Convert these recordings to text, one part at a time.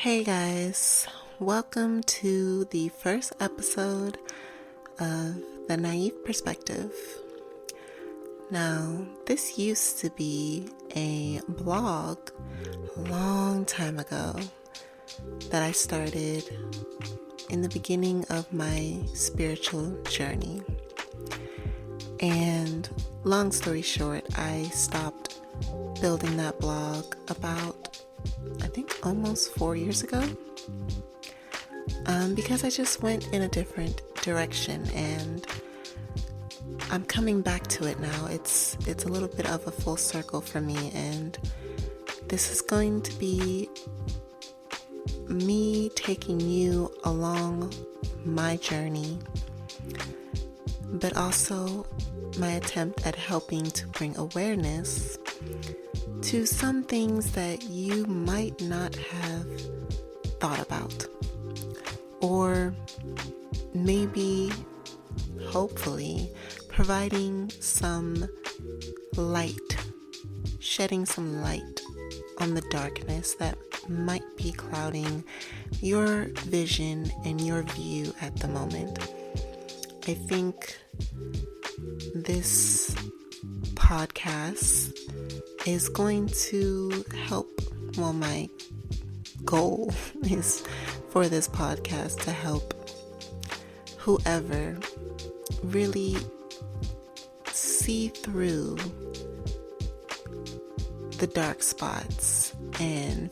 Hey guys, welcome to the first episode of the Naïve Perspective. Now, this used to be a blog a long time ago that I started in the beginning of my spiritual journey. And long story short, I stopped building that blog about I think almost 4 years ago, because I just went in a different direction, and I'm coming back to it now. It's a little bit of a full circle for me, and this is going to be me taking you along my journey, but also my attempt at helping to bring awareness to some things that you might not have thought about, or maybe, hopefully, providing some light, shedding some light on the darkness that might be clouding your vision and your view at the moment. I think this podcast is going to help. Well, my goal is for this podcast to help whoever really see through the dark spots and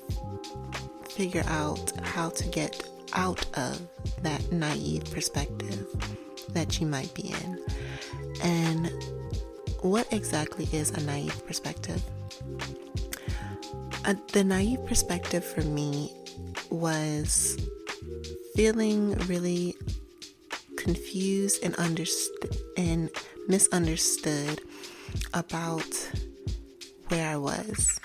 figure out how to get out of that naive perspective that you might be in. And what exactly is a naive perspective? The naive perspective for me was feeling really confused and misunderstood about where I was.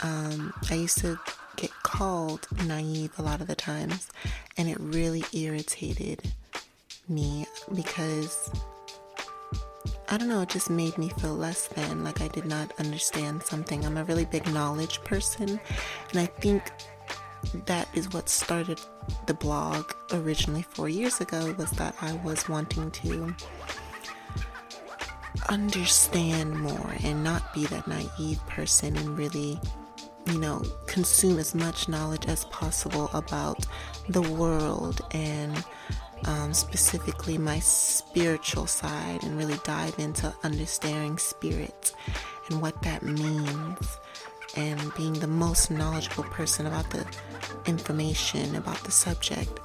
I used to get called naive a lot of the times, and it really irritated me because I don't know, it just made me feel less than, like I did not understand something. I'm a really big knowledge person, and I think that is what started the blog originally 4 years ago, was that I was wanting to understand more and not be that naive person and really, consume as much knowledge as possible about the world and specifically my spiritual side, and really dive into understanding spirit and what that means, and being the most knowledgeable person about the information about the subject.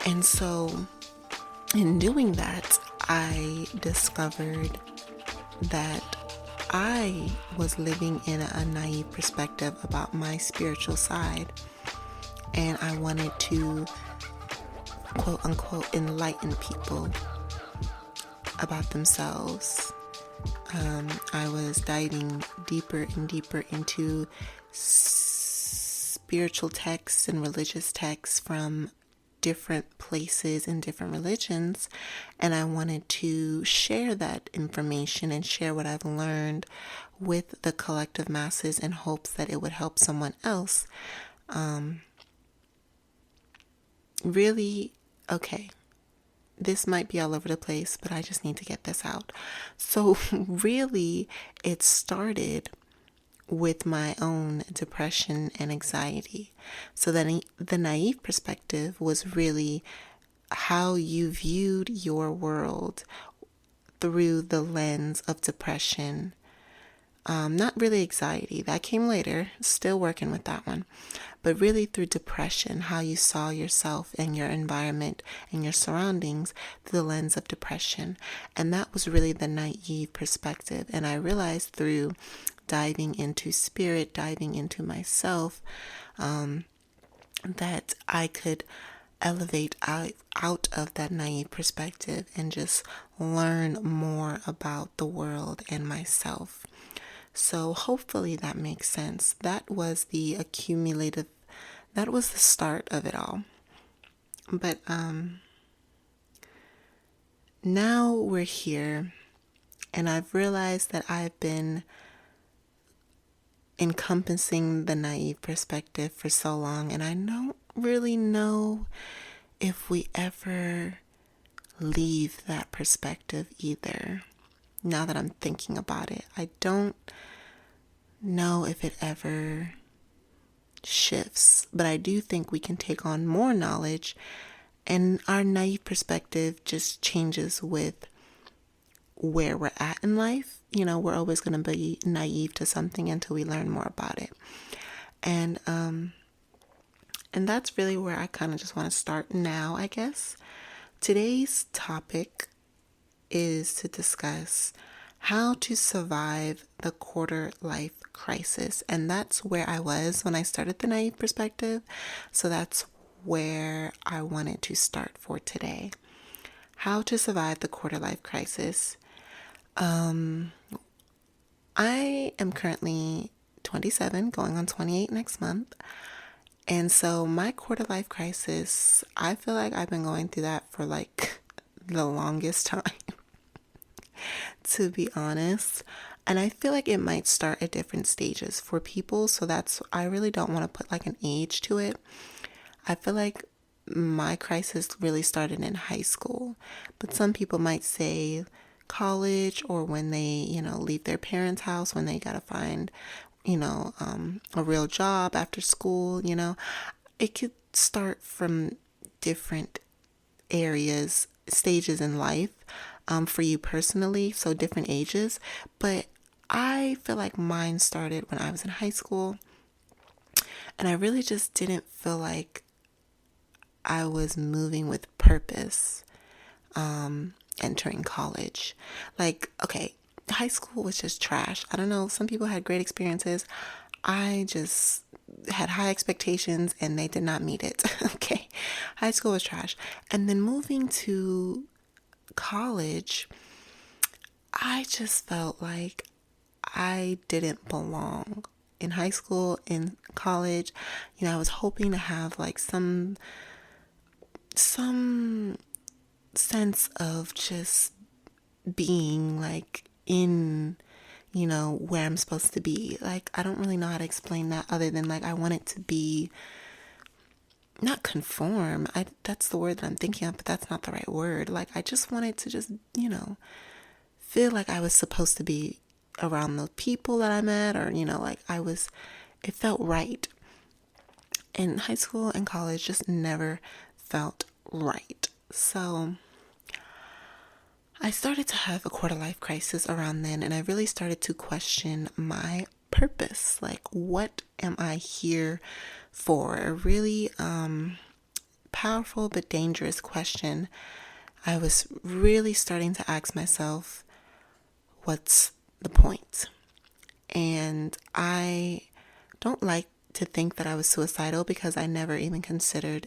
And so in doing that, I discovered that I was living in a naive perspective about my spiritual side, and I wanted to quote unquote enlighten people about themselves. I was diving deeper and deeper into spiritual texts and religious texts from different places and different religions, and I wanted to share that information and share what I've learned with the collective masses in hopes that it would help someone else. Okay, this might be all over the place, but I just need to get this out. So really, it started with my own depression and anxiety. So then the naive perspective was really how you viewed your world through the lens of depression. Not really anxiety, that came later, still working with that one, but really through depression, how you saw yourself and your environment and your surroundings through the lens of depression. And that was really the naive perspective. And I realized through diving into spirit, diving into myself, that I could elevate out of that naive perspective and just learn more about the world and myself. So hopefully that makes sense. That was the start of it all. But now we're here, and I've realized that I've been encompassing the naive perspective for so long, and I don't really know if we ever leave that perspective either. Now that I'm thinking about it, I don't know if it ever shifts, but I do think we can take on more knowledge, and our naive perspective just changes with where we're at in life. We're always going to be naive to something until we learn more about it. And that's really where I kind of just want to start now, I guess. Today's topic is to discuss how to survive the quarter life crisis. And that's where I was when I started the naive perspective. So that's where I wanted to start for today. How to survive the quarter life crisis. I am currently 27, going on 28 next month. And so my quarter life crisis, I feel like I've been going through that for like the longest time, to be honest. And I feel like it might start at different stages for people. So I really don't want to put like an age to it. I feel like my crisis really started in high school, but some people might say college, or when they, leave their parents' house, when they got to find, a real job after school. It could start from different areas, stages in life, for you personally, so different ages. But I feel like mine started when I was in high school, and I really just didn't feel like I was moving with purpose, entering college. Like, okay, high school was just trash. I don't know, some people had great experiences. I just had high expectations and they did not meet it. Okay, high school was trash. And then moving to college, I just felt like I didn't belong. In high school, in college, I was hoping to have like some sense of just being like in, where I'm supposed to be. Like, I don't really know how to explain that other than like I want it to be not conform. That's the word that I'm thinking of, but that's not the right word. Like, I just wanted to just, feel like I was supposed to be around the people that I met, or, like it felt right. And high school and college just never felt right. So I started to have a quarter life crisis around then, and I really started to question my purpose. Like, what am I here for? A really powerful but dangerous question. I was really starting to ask myself, what's the point? And I don't like to think that I was suicidal, because I never even considered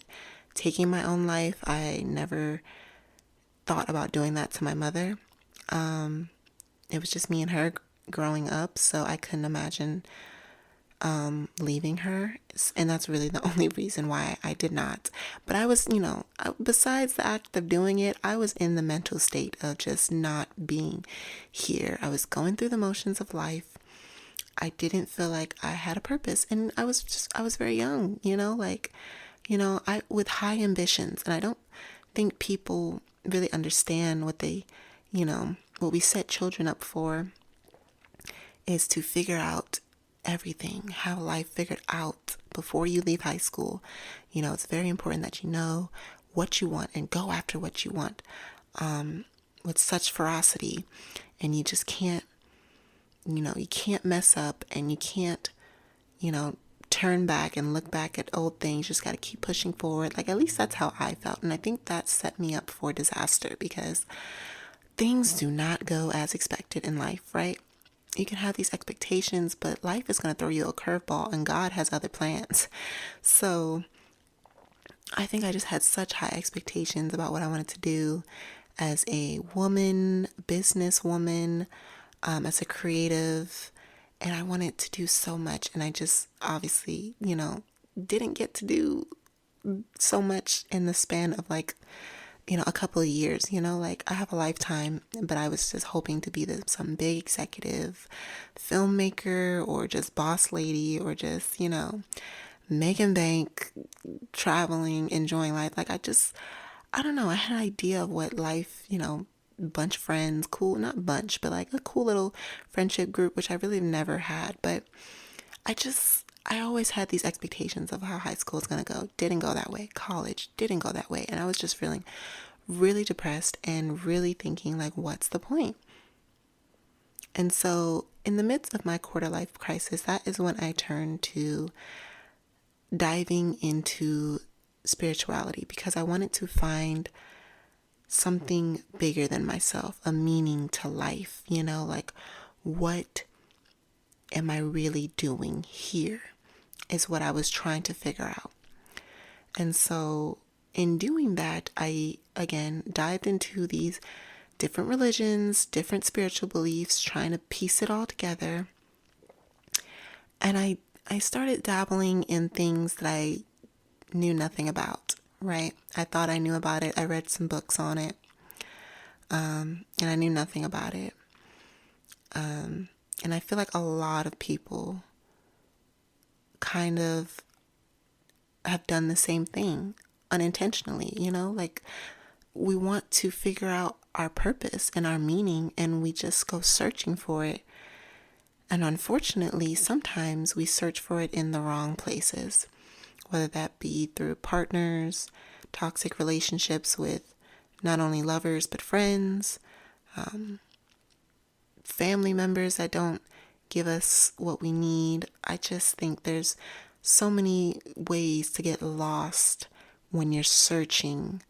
taking my own life. I never thought about doing that to my mother. It was just me and her growing up, so I couldn't imagine leaving her. And that's really the only reason why I did not. But I was, besides the act of doing it, I was in the mental state of just not being here. I was going through the motions of life. I didn't feel like I had a purpose. And I was very young, I with high ambitions. And I don't think people really understand what what we set children up for is to figure out everything, have life figured out before you leave high school. It's very important that you know what you want and go after what you want, with such ferocity. And you just can't, you can't mess up, and you can't, turn back and look back at old things. You just got to keep pushing forward. Like, at least that's how I felt. And I think that set me up for disaster, because things do not go as expected in life, right? You can have these expectations, but life is going to throw you a curveball, and God has other plans. So I think I just had such high expectations about what I wanted to do as a woman, businesswoman, as a creative. And I wanted to do so much. And I just obviously, didn't get to do so much in the span of like a couple of years, like I have a lifetime, but I was just hoping to be some big executive filmmaker or just boss lady or just, making bank, traveling, enjoying life. Like I don't know. I had an idea of what life, bunch of friends, cool, not bunch, but like a cool little friendship group, which I really never had. But I always had these expectations of how high school is going to go. Didn't go that way. College didn't go that way. And I was just feeling really depressed and really thinking, like, what's the point? And so in the midst of my quarter life crisis, that is when I turned to diving into spirituality, because I wanted to find something bigger than myself, a meaning to life, like, what am I really doing here is what I was trying to figure out. And so in doing that, I again dived into these different religions, different spiritual beliefs, trying to piece it all together. And I started dabbling in things that I knew nothing about, right? I thought I knew about it. I read some books on it, and I knew nothing about it. And I feel like a lot of people kind of have done the same thing unintentionally, like we want to figure out our purpose and our meaning, and we just go searching for it. And unfortunately, sometimes we search for it in the wrong places, whether that be through partners, toxic relationships with not only lovers, but friends, family members that don't give us what we need. I just think there's so many ways to get lost when you're searching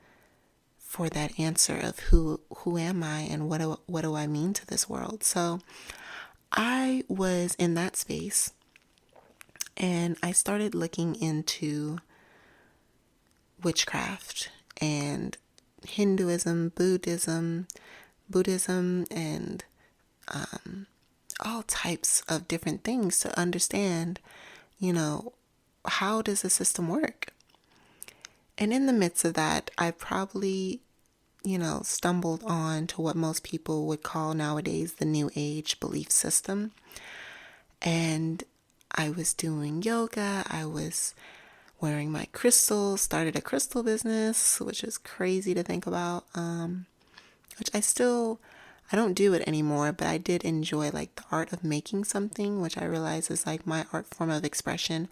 for that answer of who am I and what do I mean to this world. So I was in that space, and I started looking into witchcraft and Hinduism, Buddhism, and all types of different things to understand, how does the system work? And in the midst of that, I probably, stumbled on to what most people would call nowadays the New Age belief system. And I was doing yoga. I was wearing my crystals, started a crystal business, which is crazy to think about, which I don't do it anymore, but I did enjoy like the art of making something, which I realize is like my art form of expression.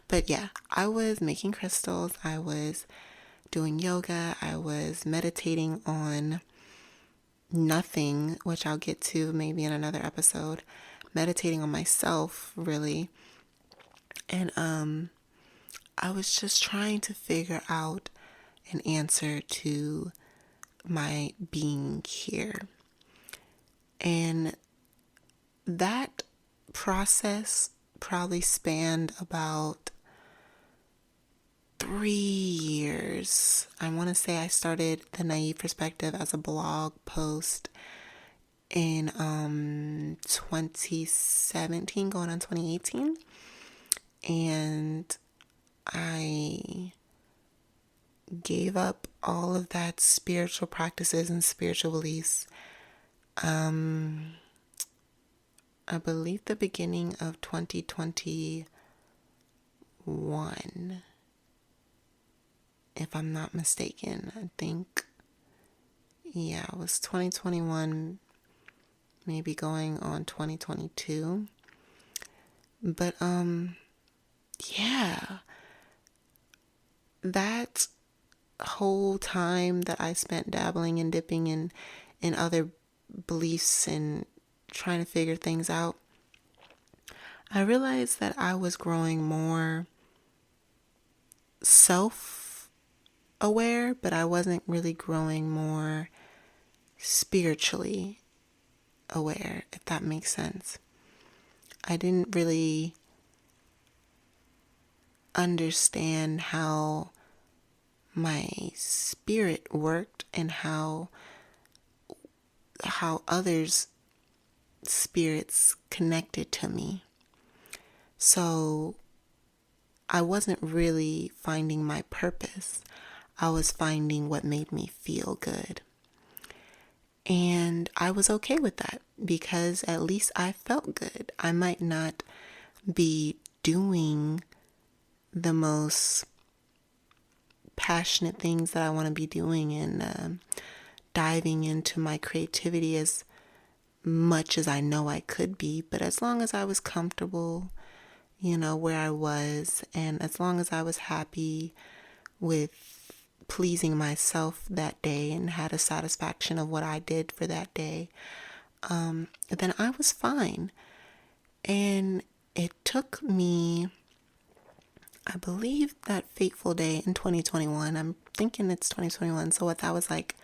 But yeah, I was making crystals. I was doing yoga. I was meditating on nothing, which I'll get to maybe in another episode, meditating on myself, really. And I was just trying to figure out an answer to my being here. And that process probably spanned about 3 years. I want to say I started the Naïve Perspective as a blog post in 2017, going on 2018. And I gave up all of that spiritual practices and spiritual beliefs. I believe the beginning of 2021, if I'm not mistaken. I think, yeah, it was 2021, maybe going on 2022. But, yeah, that whole time that I spent dabbling and dipping in other beliefs and trying to figure things out, I realized that I was growing more self-aware, but I wasn't really growing more spiritually aware, if that makes sense. I didn't really understand how my spirit worked and how others' spirits connected to me. So I wasn't really finding my purpose. I was finding what made me feel good. And I was okay with that because at least I felt good. I might not be doing the most passionate things that I want to be doing and diving into my creativity as much as I know I could be, but as long as I was comfortable, where I was, and as long as I was happy with pleasing myself that day and had a satisfaction of what I did for that day, then I was fine. And it took me, I believe, that fateful day in 2021. I'm thinking it's 2021. So that was like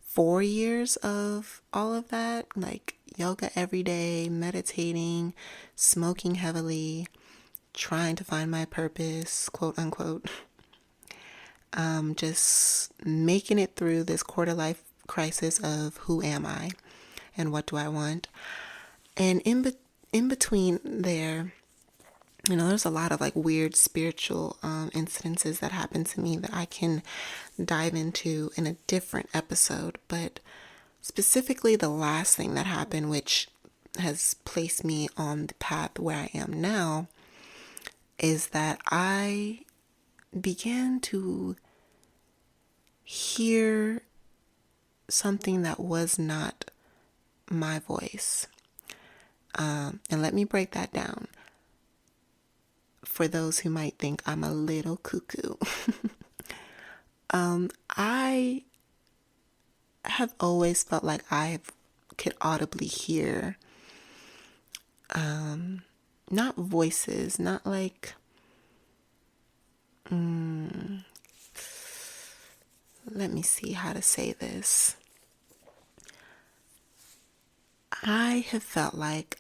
4 years of all of that, like yoga every day, meditating, smoking heavily, trying to find my purpose, quote unquote. Just making it through this quarter life crisis of who am I and what do I want. And in between there, there's a lot of like weird spiritual incidences that happened to me that I can dive into in a different episode. But specifically, the last thing that happened, which has placed me on the path where I am now, is that I began to hear something that was not my voice. And let me break that down for those who might think I'm a little cuckoo. I have always felt like I could audibly hear, not voices, not like, let me see how to say this. I have felt like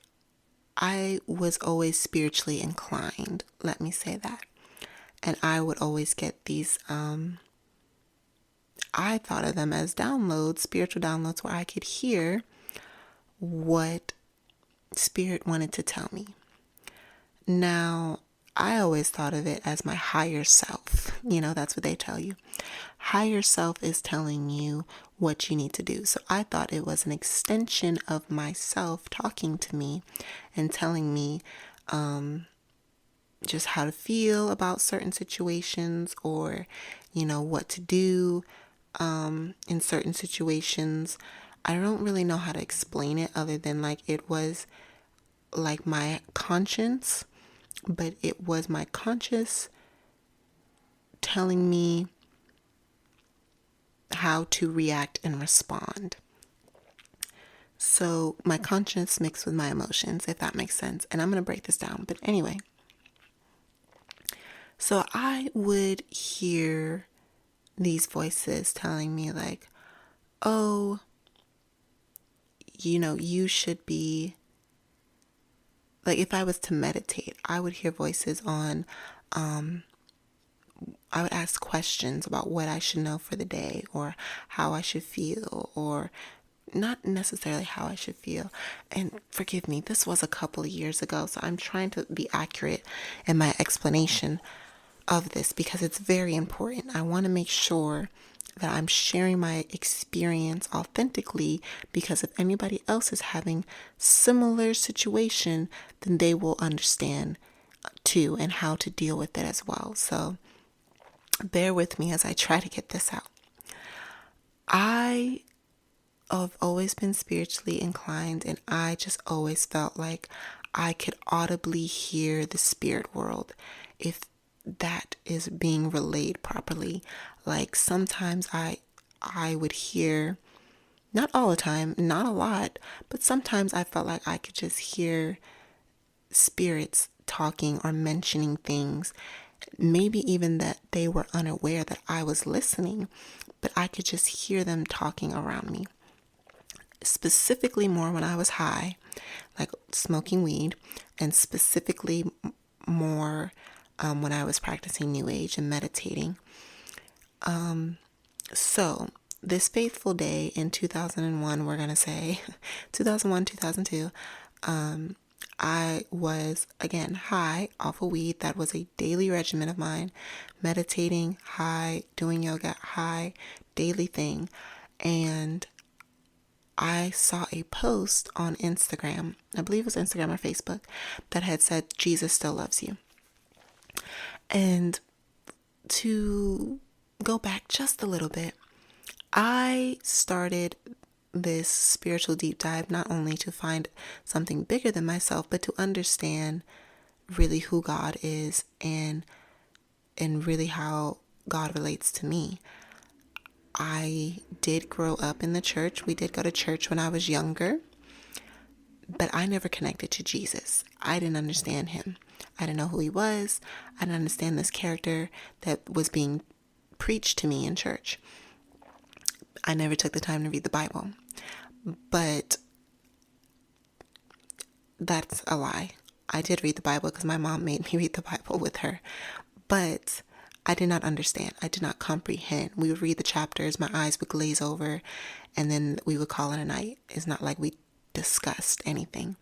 I was always spiritually inclined, let me say that. And I would always get these, I thought of them as downloads, spiritual downloads, where I could hear what spirit wanted to tell me. Now, I always thought of it as my higher self. That's what they tell you. Higher self is telling you what you need to do. So I thought it was an extension of myself talking to me and telling me just how to feel about certain situations, or, what to do in certain situations. I don't really know how to explain it other than like it was like my conscience, but it was my conscious telling me how to react and respond. So my conscience mixed with my emotions, if that makes sense. And I'm going to break this down. But anyway, so I would hear these voices telling me like, oh, you should be, like if I was to meditate, I would hear voices on, I would ask questions about what I should know for the day, or how I should feel, or not necessarily how I should feel. And forgive me, this was a couple of years ago, so I'm trying to be accurate in my explanation of this because it's very important. I want to make sure that I'm sharing my experience authentically, because if anybody else is having similar situation, then they will understand too and how to deal with it as well. So bear with me as I try to get this out. I have always been spiritually inclined, and I just always felt like I could audibly hear the spirit world, if that is being relayed properly. Like sometimes I would hear, not all the time, not a lot, but sometimes I felt like I could just hear spirits talking or mentioning things. Maybe even that they were unaware that I was listening, but I could just hear them talking around me. Specifically more when I was high, like smoking weed, and specifically more when I was practicing New Age and meditating. So this faithful day in 2001, we're going to say 2001, 2002, I was, again, high off of weed. That was a daily regimen of mine. Meditating, high, doing yoga, high, daily thing. And I saw a post on Instagram, I believe it was Instagram or Facebook, that had said, Jesus still loves you. And to go back just a little bit, I started this spiritual deep dive not only to find something bigger than myself, but to understand really who God is and really how God relates to me. I did grow up in the church. We did go to church when I was younger, but I never connected to Jesus. I didn't understand him. I didn't know who he was. I didn't understand this character that was being preached to me in church. I never took the time to read the Bible. But that's a lie. I did read the Bible because my mom made me read the Bible with her. But I did not understand. I did not comprehend. We would read the chapters, my eyes would glaze over, and then we would call it a night. It's not like we discussed anything.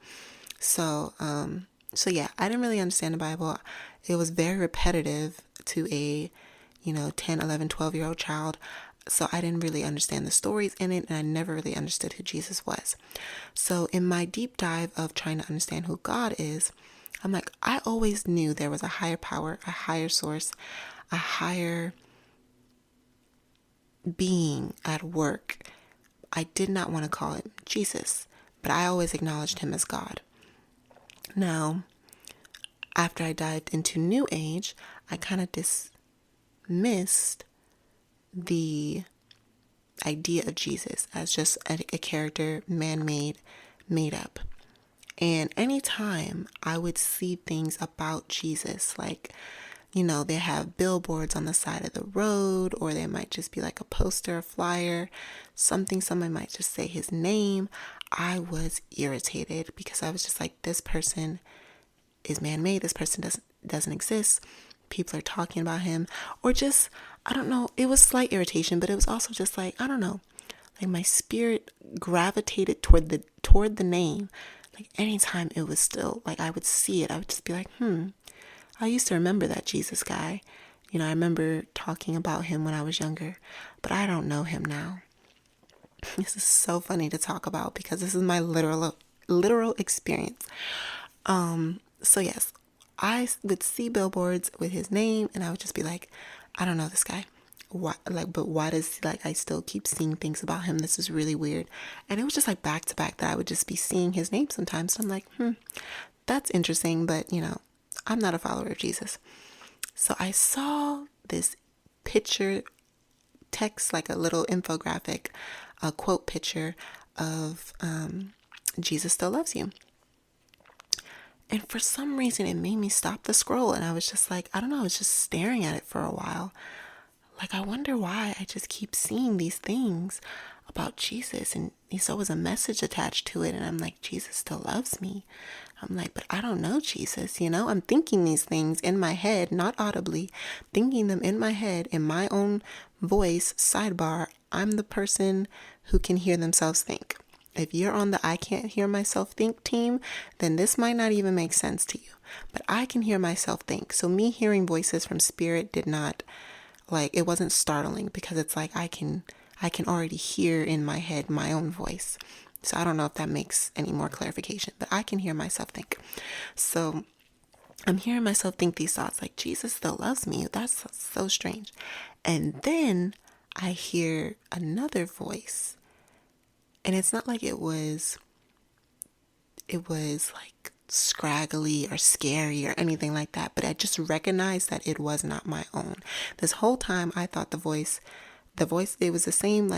So yeah, I didn't really understand the Bible. It was very repetitive to a, 10, 11, 12-year-old child. So I didn't really understand the stories in it, and I never really understood who Jesus was. So in my deep dive of trying to understand who God is, I'm like, I always knew there was a higher power, a higher source, a higher being at work. I did not want to call him Jesus, but I always acknowledged him as God. Now, after I dived into New Age, I kind of dismissed the idea of Jesus as just a character, man-made, made up. And anytime I would see things about Jesus, like, they have billboards on the side of the road, or they might just be like a poster, a flyer, someone might just say his name, I was irritated because I was just like, this person is man-made, this person doesn't exist. People are talking about him, or just, I don't know, it was slight irritation, but it was also just like, I don't know, like my spirit gravitated toward the name. Like anytime it was still, like I would see it, I would just be like, I used to remember that Jesus guy. I remember talking about him when I was younger, but I don't know him now. This is so funny to talk about because this is my literal experience. So yes, I would see billboards with his name and I would just be like, I don't know this guy. But why does I still keep seeing things about him? This is really weird. And it was just like back to back that I would just be seeing his name sometimes. So I'm like, that's interesting, but I'm not a follower of Jesus. So I saw this picture, text, like a little infographic, a quote picture of Jesus still loves you. And for some reason, it made me stop the scroll. And I was just like, I don't know, I was just staring at it for a while. Like, I wonder why I just keep seeing these things about Jesus. And there's always a message attached to it. And I'm like, Jesus still loves me. I'm like, but I don't know Jesus, I'm thinking these things in my head, not audibly, thinking them in my head, in my own voice. Sidebar, I'm the person who can hear themselves think. If you're on the I can't hear myself think team, then this might not even make sense to you. But I can hear myself think. So me hearing voices from spirit did not, it wasn't startling because it's like I can already hear in my head my own voice. So I don't know if that makes any more clarification, but I can hear myself think. So I'm hearing myself think these thoughts like, Jesus still loves me. That's so strange. And then I hear another voice. And it's not like it was like scraggly or scary or anything like that, but I just recognized that it was not my own. This whole time I thought the voice, it was the same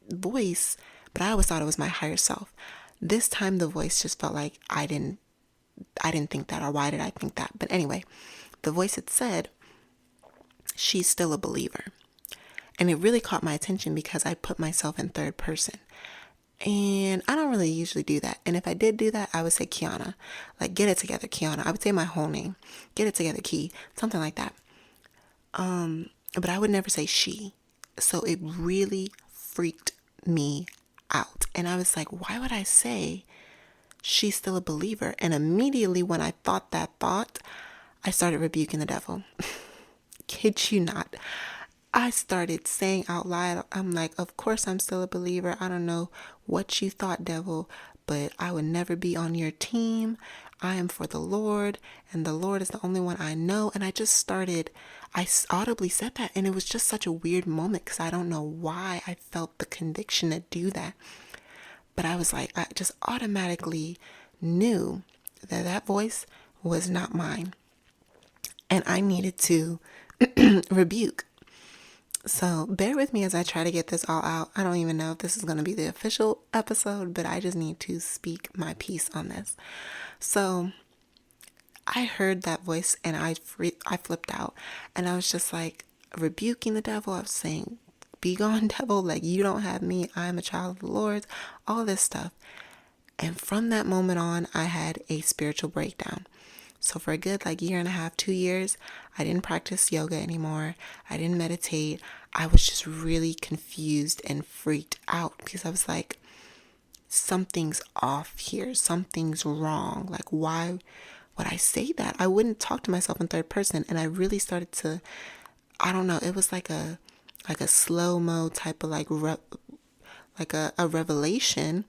voice, but I always thought it was my higher self. This time the voice just felt like I didn't think that, or why did I think that? But anyway, the voice had said, she's still a believer. And it really caught my attention because I put myself in third person. And I don't really usually do that. And if I did do that, I would say Kiana. Like, get it together, Kiana. I would say my whole name. Get it together, Key. Something like that. But I would never say she. So it really freaked me out. And I was like, why would I say she's still a believer. And immediately when I thought that thought, I started rebuking the devil. Kid you not. I started saying out loud, I'm like, of course I'm still a believer. I don't know what you thought, devil, but I would never be on your team. I am for the Lord, and the Lord is the only one I know. And I audibly said that, and it was just such a weird moment because I don't know why I felt the conviction to do that. But I was like, I just automatically knew that that voice was not mine, and I needed to rebuke. So bear with me as I try to get this all out. I don't even know if this is going to be the official episode, but I just need to speak my piece on this. So I heard that voice and I flipped out, and I was just like rebuking the devil. I was saying, be gone, devil. Like, you don't have me. I'm a child of the Lord, all this stuff. And from that moment on, I had a spiritual breakdown. So for a good year and a half, 2 years, I didn't practice yoga anymore. I didn't meditate. I was just really confused and freaked out because I was like, something's off here. Something's wrong. Like, why would I say that? I wouldn't talk to myself in third person. And I really started to, I don't know, it was like a slow-mo type of a revelation.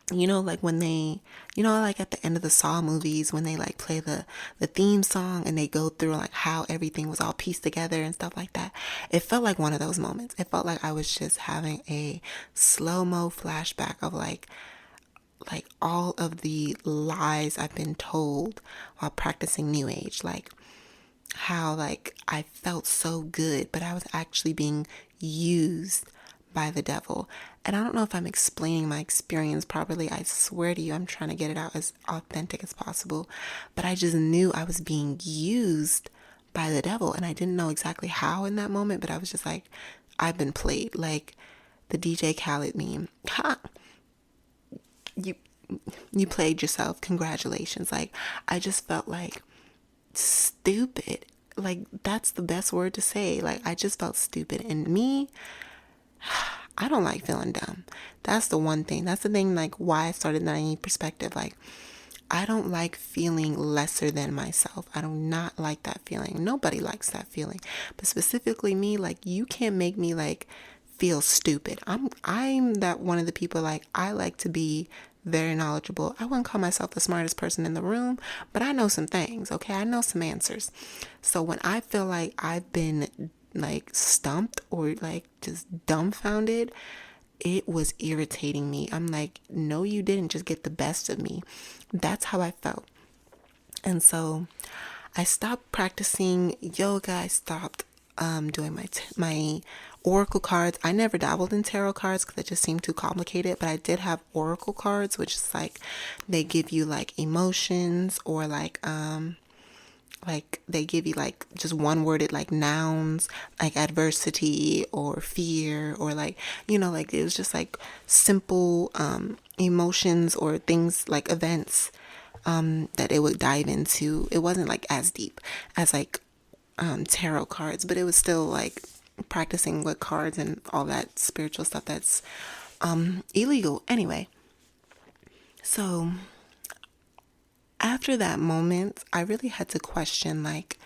Like when they, like at the end of the Saw movies, when they like play the theme song and they go through like how everything was all pieced together and stuff like that. It felt like one of those moments. It felt like I was just having a slow-mo flashback of like all of the lies I've been told while practicing New Age. Like how like I felt so good, but I was actually being used by the devil. And I don't know if I'm explaining my experience properly. I swear to you, I'm trying to get it out as authentic as possible. But I just knew I was being used by the devil. And I didn't know exactly how in that moment, but I was just like, I've been played. Like the DJ Khaled meme. Ha! You played yourself. Congratulations. Like, I just felt like stupid. Like, that's the best word to say. Like, I just felt stupid. And me, I don't like feeling dumb. That's the one thing. That's the thing, like, why I started Naïve Perspective. Like, I don't like feeling lesser than myself. I do not like that feeling. Nobody likes that feeling. But specifically me, like, you can't make me, like, feel stupid. I'm that one of the people, like, I like to be very knowledgeable. I wouldn't call myself the smartest person in the room, but I know some things, okay? I know some answers. So when I feel like I've been like stumped or like just dumbfounded, it was irritating me. I'm like, no, you didn't just get the best of me. That's how I felt. And so I stopped practicing yoga. I stopped doing my oracle cards. I never dabbled in tarot cards because it just seemed too complicated, but I did have oracle cards, which is like they give you like emotions or like they give you like just one worded like nouns, like adversity or fear, or like, like it was just like simple emotions or things like events that it would dive into. It wasn't like as deep as like tarot cards, but it was still like practicing with cards and all that spiritual stuff that's illegal anyway. So after that moment, I really had to question, like,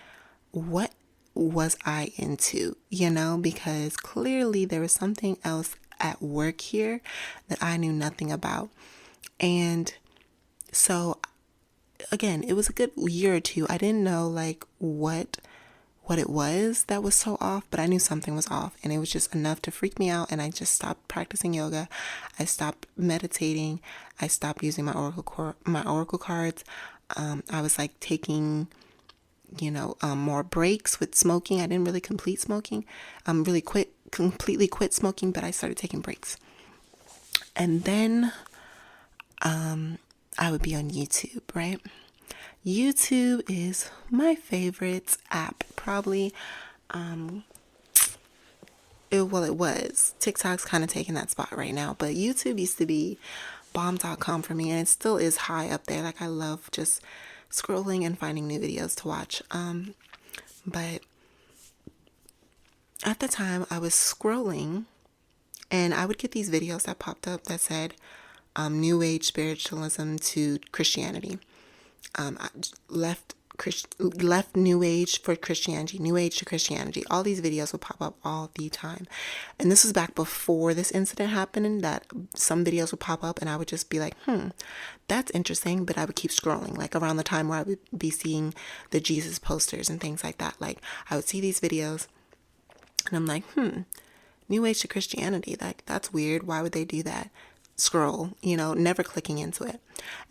what was I into, because clearly there was something else at work here that I knew nothing about. And so again, it was a good year or two. I didn't know like what it was that was so off, but I knew something was off, and it was just enough to freak me out. And I just stopped practicing yoga. I stopped meditating. I stopped using my oracle cards. I was like taking, more breaks with smoking. I didn't really complete smoking. Completely quit smoking, but I started taking breaks. And then I would be on YouTube, right? YouTube is my favorite app, probably. It was. TikTok's kind of taking that spot right now, but YouTube used to be bomb.com for me, and it still is high up there. Like, I love just scrolling and finding new videos to watch. But at the time I was scrolling, and I would get these videos that popped up that said, New Age spiritualism to Christianity. I left New Age for Christianity, New Age to Christianity. All these videos would pop up all the time. And this was back before this incident happened, and that some videos would pop up and I would just be like, that's interesting. But I would keep scrolling, like around the time where I would be seeing the Jesus posters and things like that. Like I would see these videos and I'm like, New Age to Christianity. Like that's weird. Why would they do that? Scroll, never clicking into it.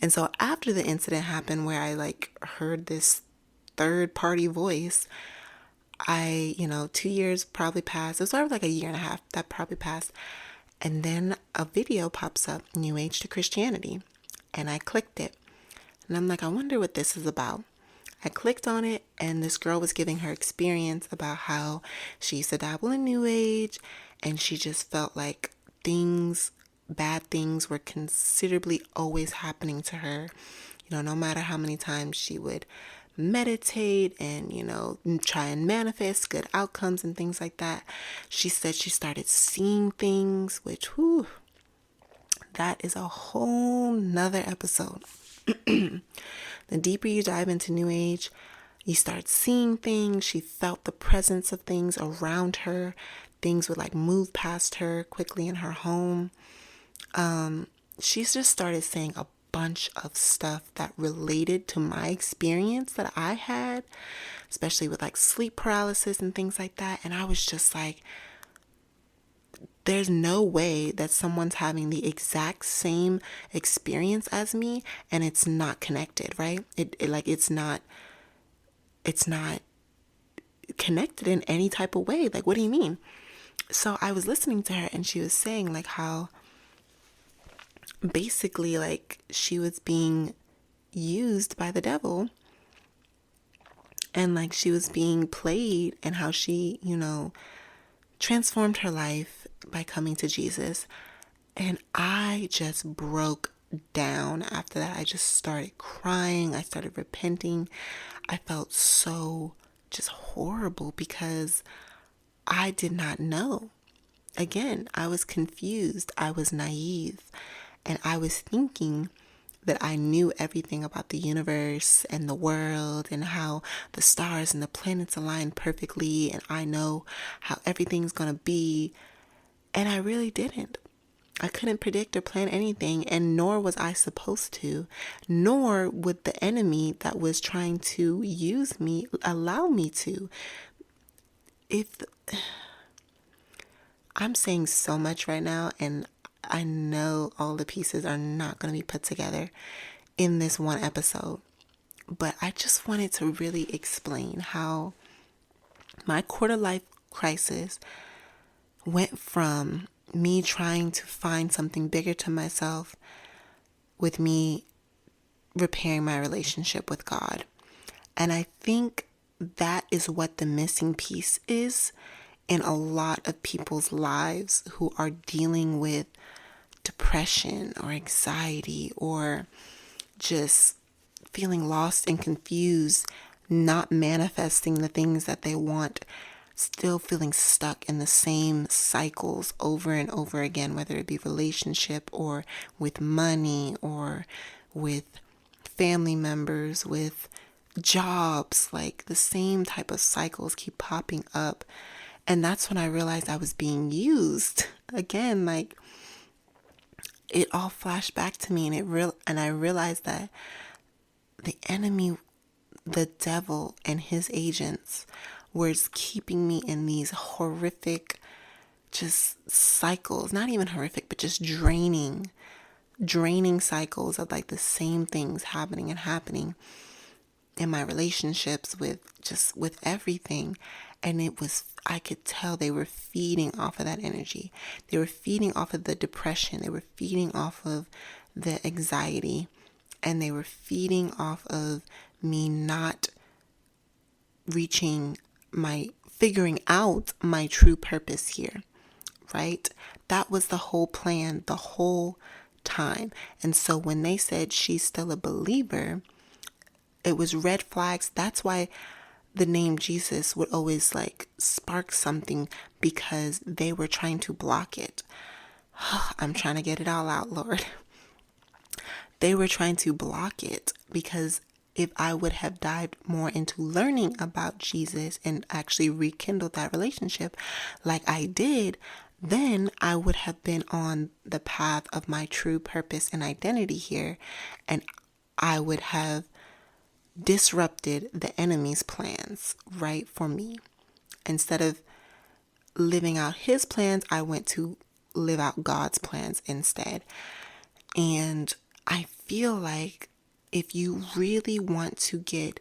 And so after the incident happened where I like heard this third party voice, I, 2 years probably passed. It was like a year and a half that probably passed. And then a video pops up, New Age to Christianity. And I clicked it. And I'm like, I wonder what this is about. I clicked on it and this girl was giving her experience about how she used to dabble in New Age and she just felt like bad things were considerably always happening to her. No matter how many times she would meditate and, try and manifest good outcomes and things like that. She said she started seeing things, which, that is a whole nother episode. The deeper you dive into New Age, you start seeing things. She felt the presence of things around her. Things would like move past her quickly in her home. She's just started saying a bunch of stuff that related to my experience that I had, especially with like sleep paralysis and things like that. And I was just like, there's no way that someone's having the exact same experience as me and it's not connected, right? It's not connected in any type of way. Like, what do you mean? So I was listening to her and she was saying like how basically like she was being used by the devil and like she was being played, and how she, transformed her life by coming to Jesus. And I just broke down after that. I just started crying. I started repenting. I felt so just horrible because I did not know. Again, I was confused. I was naive. And I was thinking that I knew everything about the universe and the world and how the stars and the planets align perfectly. And I know how everything's going to be. And I really didn't. I couldn't predict or plan anything, and nor was I supposed to, nor would the enemy that was trying to use me allow me to. I'm saying so much right now, and I know all the pieces are not going to be put together in this one episode, but I just wanted to really explain how my quarter life crisis went from me trying to find something bigger to myself with me repairing my relationship with God. And I think that is what the missing piece is in a lot of people's lives who are dealing with depression or anxiety or just feeling lost and confused, not manifesting the things that they want, still feeling stuck in the same cycles over and over again, whether it be relationship or with money or with family members, with jobs. Like the same type of cycles keep popping up. And that's when I realized I was being used again. Like it all flashed back to me, and I realized that the enemy, the devil and his agents, was keeping me in these horrific just cycles, not even horrific, but just draining cycles of like the same things happening in my relationships with everything. And I could tell they were feeding off of that energy. They were feeding off of the depression. They were feeding off of the anxiety, and they were feeding off of me not figuring out my true purpose here, right? That was the whole plan the whole time. And so when they said she's still a believer, it was red flags. That's why the name Jesus would always like spark something, because they were trying to block it. I'm trying to get it all out, Lord. they were trying to block it, because if I would have dived more into learning about Jesus and actually rekindled that relationship like I did, then I would have been on the path of my true purpose and identity here, and I would have disrupted the enemy's plans, right, for me. Instead of living out his plans, I went to live out God's plans instead. And I feel like if you really want to get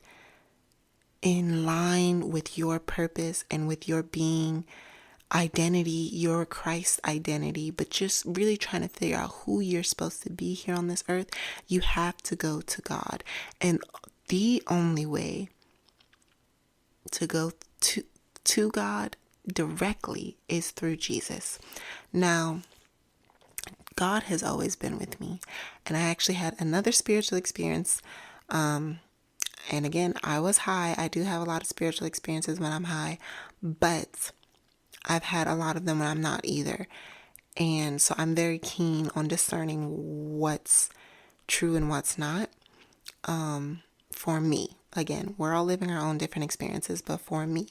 in line with your purpose and with your being identity, your Christ identity, but just really trying to figure out who you're supposed to be here on this earth, you have to go to God. And the only way to go to God directly is through Jesus. Now, God has always been with me. And I actually had another spiritual experience. And again, I was high. I do have a lot of spiritual experiences when I'm high, but I've had a lot of them when I'm not either. And so I'm very keen on discerning what's true and what's not. For me, again, we're all living our own different experiences, but for me,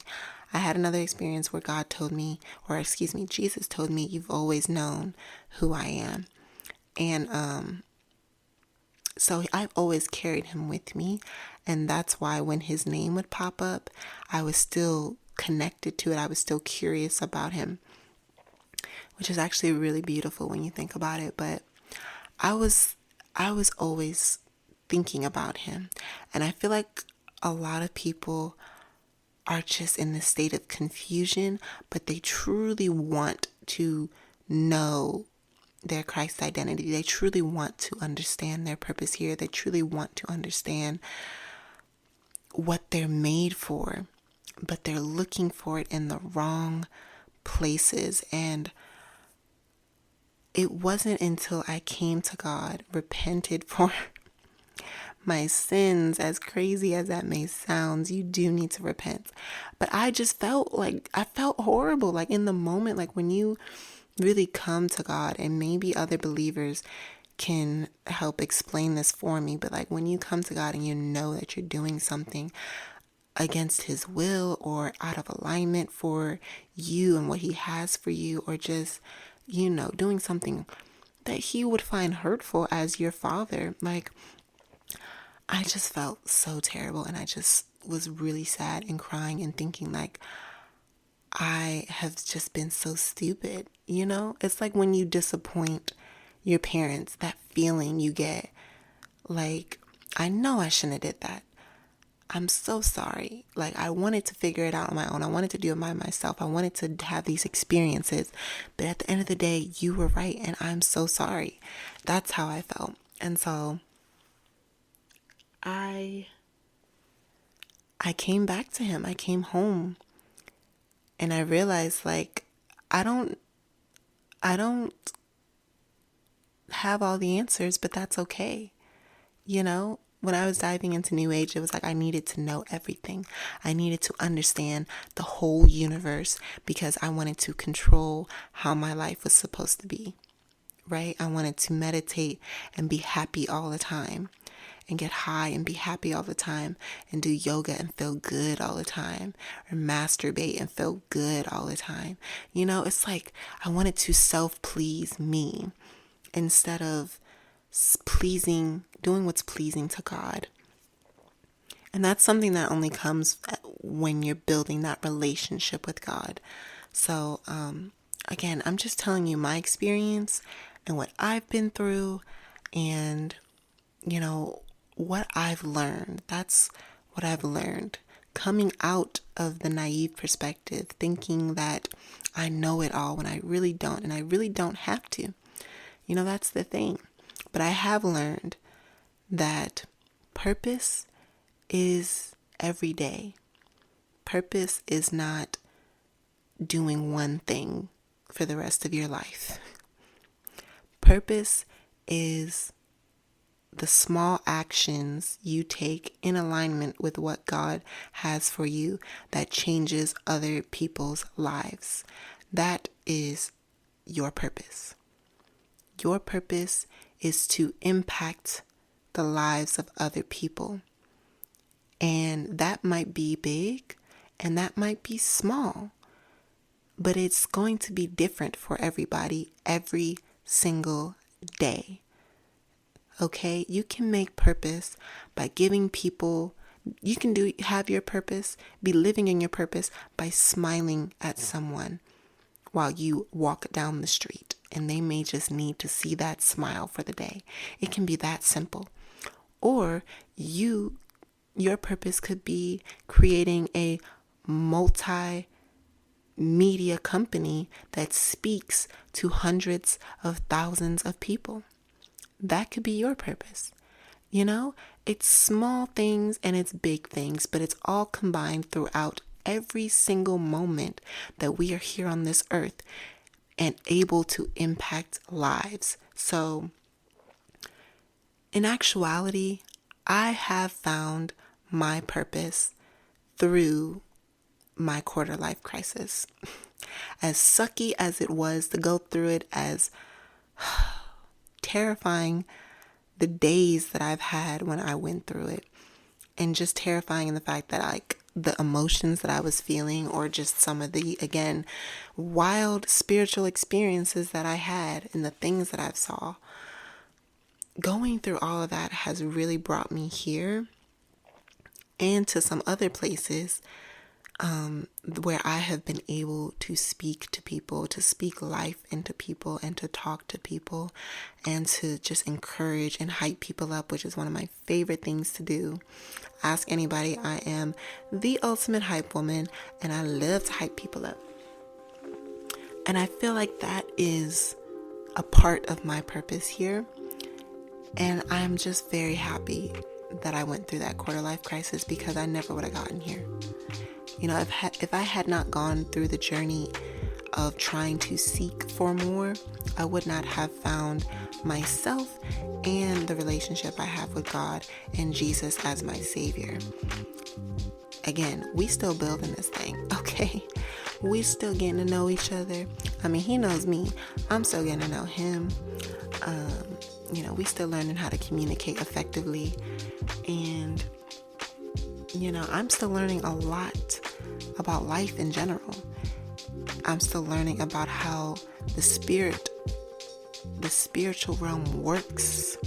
I had another experience where God told me, Jesus told me, you've always known who I am. And so I've always carried him with me. And that's why when his name would pop up, I was still connected to it. I was still curious about him, which is actually really beautiful when you think about it. But I was always thinking about him. And I feel like a lot of people are just in this state of confusion, but they truly want to know their Christ identity. They truly want to understand their purpose here. They truly want to understand what they're made for, but they're looking for it in the wrong places. And it wasn't until I came to God, repented for my sins, as crazy as that may sound, you do need to repent. But I just felt horrible, like in the moment, like when you really come to God, and maybe other believers can help explain this for me, but like when you come to God and you know that you're doing something against his will or out of alignment for you and what he has for you, or just, doing something that he would find hurtful as your father, like, I just felt so terrible, and I just was really sad and crying and thinking like, I have just been so stupid. It's like when you disappoint your parents, that feeling you get like, I know I shouldn't have did that. I'm so sorry. Like, I wanted to figure it out on my own. I wanted to do it by myself. I wanted to have these experiences. But at the end of the day, you were right, and I'm so sorry. That's how I felt. And so I came back to him. I came home, and I realized, like, I don't have all the answers, but that's okay. When I was diving into New Age, it was like I needed to know everything. I needed to understand the whole universe, because I wanted to control how my life was supposed to be, right? I wanted to meditate and be happy all the time, and get high and be happy all the time, and do yoga and feel good all the time, or masturbate and feel good all the time. It's like I wanted to self-please me instead of doing what's pleasing to God. And that's something that only comes when you're building that relationship with God. So, again, I'm just telling you my experience and what I've been through, and, what I've learned. That's what I've learned. Coming out of the naive perspective, thinking that I know it all when I really don't, and I really don't have to. That's the thing. But I have learned that purpose is every day. Purpose is not doing one thing for the rest of your life. Purpose is the small actions you take in alignment with what God has for you that changes other people's lives. That is your purpose. Your purpose is to impact the lives of other people. And that might be big and that might be small, but it's going to be different for everybody every single day. Okay? You can make purpose by giving people, you can have your purpose, be living in your purpose by smiling at someone while you walk down the street, and they may just need to see that smile for the day. It can be that simple. Or your purpose could be creating a multimedia company that speaks to hundreds of thousands of people. That could be your purpose. You know, it's small things and it's big things, but it's all combined throughout every single moment that we are here on this earth and able to impact lives. So, in actuality, I have found my purpose through my quarter life crisis. As sucky as it was to go through it, as terrifying the days that I've had when I went through it, and just terrifying in the fact that the emotions that I was feeling, or just some of the, again, wild spiritual experiences that I had and the things that I've saw. Going through all of that has really brought me here and to some other places where I have been able to speak to people, to speak life into people, and to talk to people, and to just encourage and hype people up, which is one of my favorite things to do. Ask anybody, I am the ultimate hype woman, and I love to hype people up. And I feel like that is a part of my purpose here. And I'm just very happy that I went through that quarter life crisis, because I never would have gotten here. You know, if I had not gone through the journey of trying to seek for more, I would not have found myself and the relationship I have with God and Jesus as my Savior. Again, we still building this thing, okay? We still getting to know each other. I mean, he knows me. I'm still getting to know him. You know, we still learning how to communicate effectively. And, you know, I'm still learning a lot about life in general. I'm still learning about how the spiritual realm works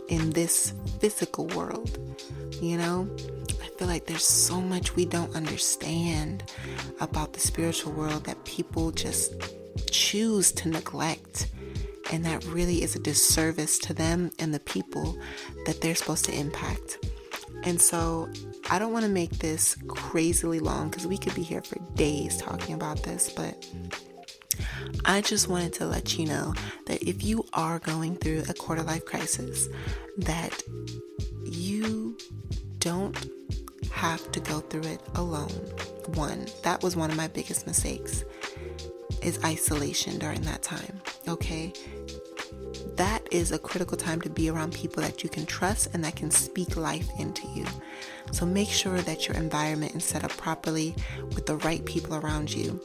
in this physical world. You know, I feel like there's so much we don't understand about the spiritual world that people just choose to neglect. And that really is a disservice to them and the people that they're supposed to impact. And so I don't want to make this crazily long, because we could be here for days talking about this, but I just wanted to let you know that if you are going through a quarter life crisis, that you don't have to go through it alone. That was one of my biggest mistakes, is isolation during that time. Okay? That is a critical time to be around people that you can trust and that can speak life into you. So make sure that your environment is set up properly with the right people around you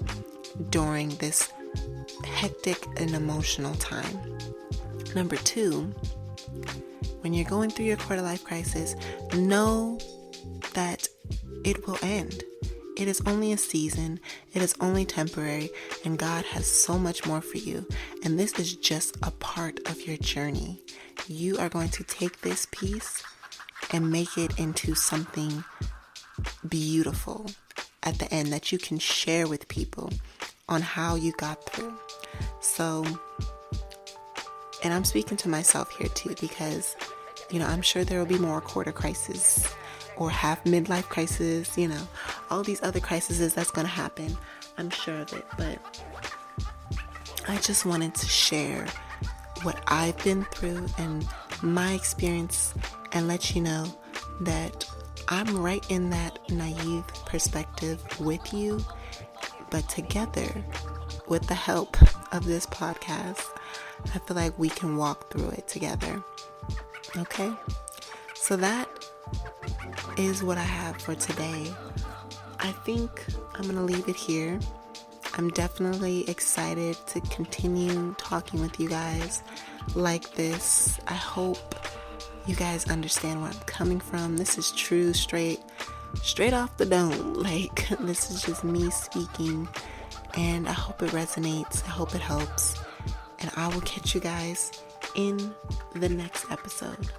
during this hectic and emotional time. Number 2, when you're going through your quarter life crisis, know that it will end. It is only a season, it is only temporary, and God has so much more for you. And this is just a part of your journey. You are going to take this piece and make it into something beautiful at the end that you can share with people on how you got through. So, and I'm speaking to myself here too, because, you know, I'm sure there will be more quarter crises or half midlife crisis, you know, all these other crises that's going to happen. I'm sure of it, but I just wanted to share what I've been through and my experience, and let you know that I'm right in that naive perspective with you, but together with the help of this podcast, I feel like we can walk through it together. Okay? So that is what I have for today. I think I'm going to leave it here. I'm definitely excited to continue talking with you guys like this. I hope you guys understand where I'm coming from. This is true, straight off the dome. Like, this is just me speaking, and I hope it resonates. I hope it helps. And I will catch you guys in the next episode.